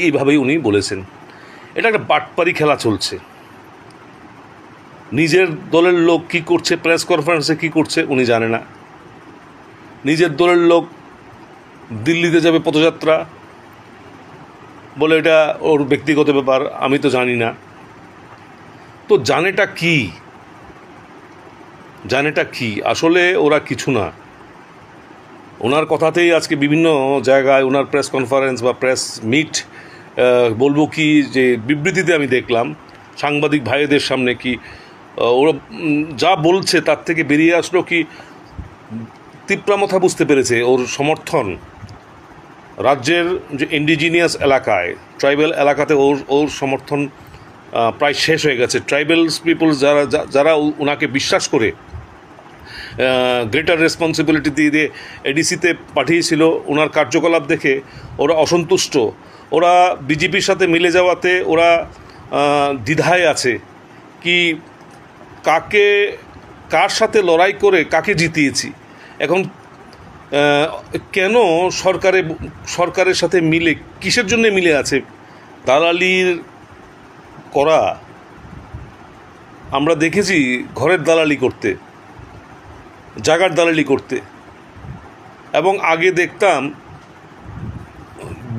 এইভাবেই উনি বলেছেন। এটা একটা বাটপারি খেলা চলছে। নিজের দলের লোক কি করছে, প্রেস কনফারেন্সে কি করছে উনি জানে না। নিজের দলের লোক দিল্লিতে যাবে পদযাত্রা, বলে এটা ওর ব্যক্তিগত ব্যাপার, আমি তো জানি না। তো জানেটা কি আসলে ওরা কিছু না। ওনার কথাতেই আজকে বিভিন্ন জায়গায় ওনার প্রেস কনফারেন্স বা প্রেস মিট, বলবো কি যে বিবৃতিতে আমি দেখলাম সাংবাদিক ভাইদের সামনে কি ওরা যা বলছে তার থেকে বেরিয়ে আসলো কি তীব্রামথা বুঝতে পেরেছে ওর সমর্থন রাজ্যের যে ইন্ডিজিনিয়াস এলাকায়, ট্রাইবাল এলাকাতে ওর সমর্থন প্রায় শেষ হয়ে গেছে। ট্রাইবালস পিপলস যারা ওনাকে বিশ্বাস করে গ্রেটার রেসপন্সিবিলিটি দিয়ে এডিসিতে পাঠিয়েছিল, ওনার কার্যকলাপ দেখে ওরা অসন্তুষ্ট। ওরা বিজেপির সাথে মিলে যাওয়াতে ওরা দ্বিধায় আছে কি কার সাথে লড়াই করে কাকে জিতিয়েছি। এখন কেন সরকারের সাথে মিলে, কিসের জন্য মিলে আছে? দালালির করা আমরা দেখেছি, ঘরের দালালি করতে, জায়গার দালালি করতে। এবং আগে দেখতাম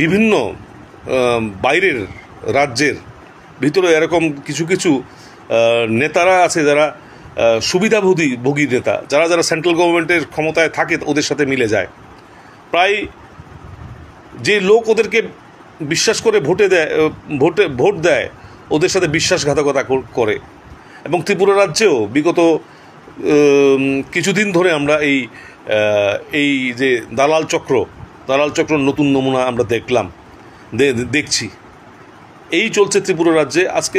বিভিন্ন বাইরের রাজ্যের ভিতরে এরকম কিছু নেতারা আছে যারা সুবিধাভোগী নেতা, যারা সেন্ট্রাল গভর্নমেন্টের ক্ষমতায় থাকে ওদের সাথে মিলে যায়। প্রায় যে লোক ওদেরকে বিশ্বাস করে ভোট দেয় ওদের সাথে বিশ্বাসঘাতকতা করে। এবং ত্রিপুরা রাজ্যেও বিগত কিছুদিন ধরে আমরা এই যে দালাল চক্র নতুন নমুনা আমরা দেখছি। এই চলছে ত্রিপুরা রাজ্যে। আজকে